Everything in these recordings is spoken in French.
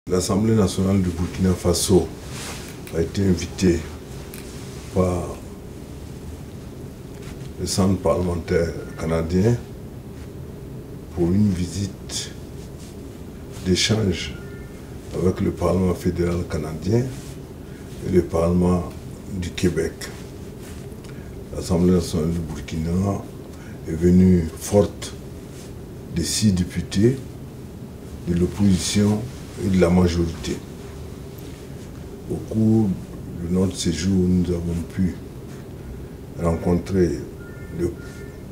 L'Assemblée nationale du Burkina Faso a été invitée par le centre parlementaire canadien pour une visite d'échange avec le Parlement fédéral canadien et le Parlement du Québec. L'Assemblée nationale du Burkina est venue forte de 6 députés de l'opposition et de la majorité. Au cours de notre séjour, nous avons pu rencontrer le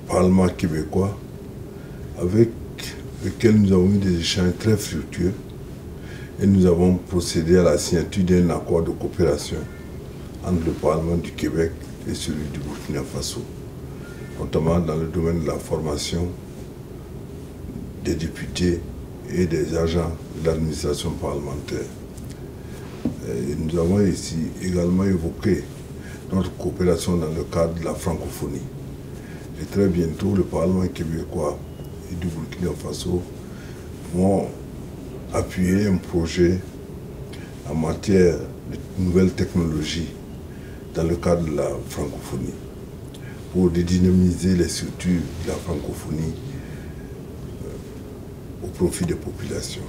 Parlement québécois avec lequel nous avons eu des échanges très fructueux et nous avons procédé à la signature d'un accord de coopération entre le Parlement du Québec et celui du Burkina Faso, notamment dans le domaine de la formation des députés et des agents de l'administration parlementaire. Et nous avons ici également évoqué notre coopération dans le cadre de la francophonie. Et très bientôt, le Parlement québécois et du Burkina Faso vont appuyer un projet en matière de nouvelles technologies dans le cadre de la francophonie pour dynamiser les structures de la francophonie au profit des populations.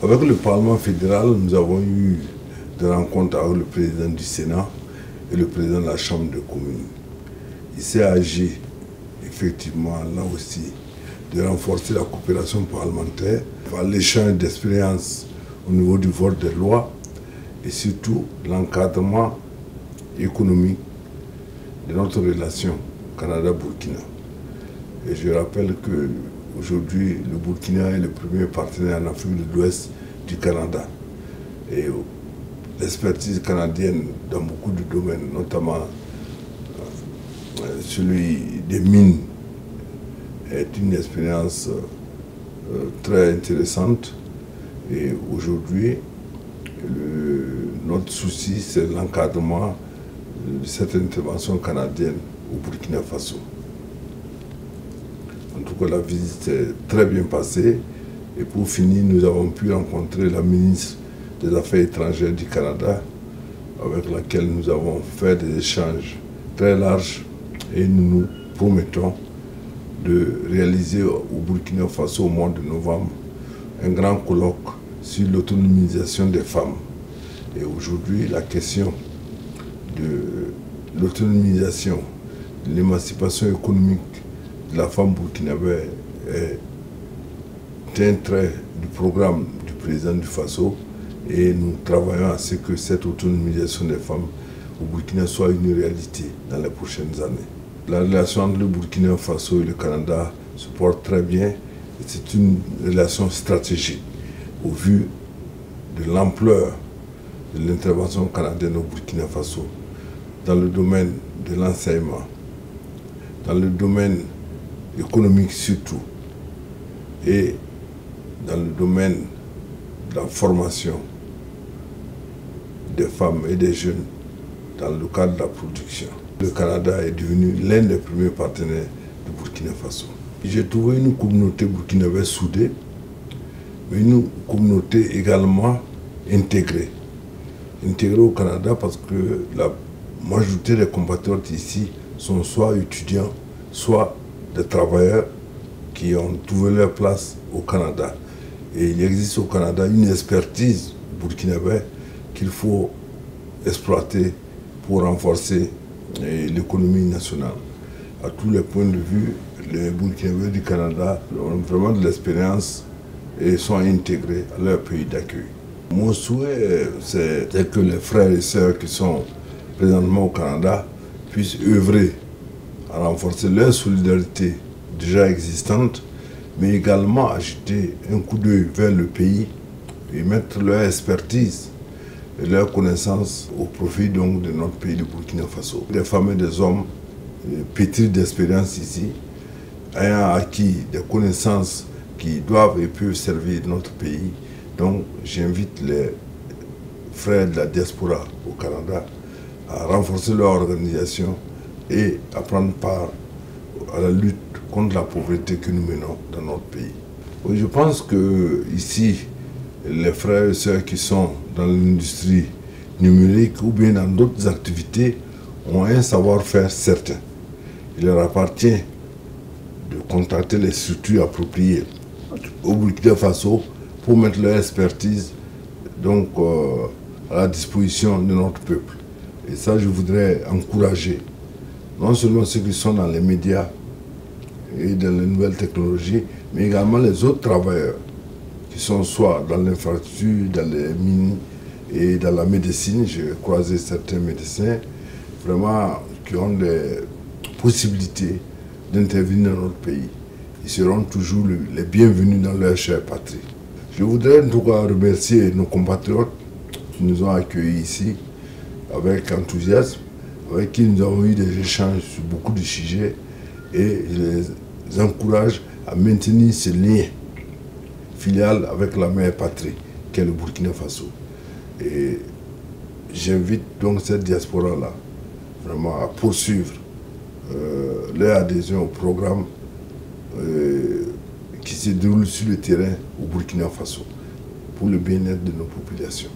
Avec le Parlement fédéral, nous avons eu des rencontres avec le président du Sénat et le président de la Chambre des communes. Il s'est agi effectivement là aussi de renforcer la coopération parlementaire par l'échange d'expériences au niveau du vote des lois et surtout l'encadrement économique de notre relation Canada-Burkina. Et je rappelle que aujourd'hui, le Burkina est le premier partenaire en Afrique de l'Ouest du Canada. Et l'expertise canadienne dans beaucoup de domaines, notamment celui des mines, est une expérience très intéressante. Et aujourd'hui, notre souci, c'est l'encadrement de cette intervention canadienne au Burkina Faso. En tout cas, la visite s'est très bien passée. Et pour finir, nous avons pu rencontrer la ministre des Affaires étrangères du Canada, avec laquelle nous avons fait des échanges très larges. Et nous nous promettons de réaliser au Burkina Faso au mois de novembre un grand colloque sur l'autonomisation des femmes. Et aujourd'hui, la question de l'autonomisation, de l'émancipation économique de la femme burkinabé est un trait du programme du président du Faso et nous travaillons à ce que cette autonomisation des femmes au Burkina soit une réalité dans les prochaines années. La relation entre le Burkina Faso et le Canada se porte très bien et c'est une relation stratégique au vu de l'ampleur de l'intervention canadienne au Burkina Faso dans le domaine de l'enseignement, dans le domaine économique surtout, et dans le domaine de la formation des femmes et des jeunes dans le cadre de la production. Le Canada est devenu l'un des premiers partenaires du Burkina Faso. J'ai trouvé une communauté burkinabé soudée, mais une communauté également intégrée. Intégrée au Canada parce que la majorité des compatriotes ici sont soit étudiants, soit des travailleurs qui ont trouvé leur place au Canada. Et il existe au Canada une expertise burkinabé qu'il faut exploiter pour renforcer l'économie nationale. À tous les points de vue, les Burkinabés du Canada ont vraiment de l'expérience et sont intégrés à leur pays d'accueil. Mon souhait, c'est que les frères et sœurs qui sont présentement au Canada puissent œuvrer à renforcer leur solidarité déjà existante, mais également ajouter un coup d'œil vers le pays et mettre leur expertise et leur connaissance au profit donc de notre pays, le Burkina Faso. Des femmes et des hommes pétris d'expérience ici, ayant acquis des connaissances qui doivent et peuvent servir notre pays. Donc j'invite les frères de la diaspora au Canada à renforcer leur organisation et à prendre part à la lutte contre la pauvreté que nous menons dans notre pays. Je pense que ici, les frères et sœurs qui sont dans l'industrie numérique ou bien dans d'autres activités ont un savoir-faire certain. Il leur appartient de contacter les structures appropriées au Burkina Faso pour mettre leur expertise donc, à la disposition de notre peuple. Et ça, je voudrais encourager non seulement ceux qui sont dans les médias et dans les nouvelles technologies, mais également les autres travailleurs qui sont soit dans l'infrastructure, dans les mines et dans la médecine. J'ai croisé certains médecins vraiment qui ont des possibilités d'intervenir dans notre pays. Ils seront toujours les bienvenus dans leur chère patrie. Je voudrais en tout cas remercier nos compatriotes qui nous ont accueillis ici avec enthousiasme, avec qui nous avons eu des échanges sur beaucoup de sujets, et je les encourage à maintenir ce lien filial avec la mère patrie qu'est le Burkina Faso. Et j'invite donc cette diaspora-là vraiment à poursuivre leur adhésion au programme qui se déroule sur le terrain au Burkina Faso pour le bien-être de nos populations.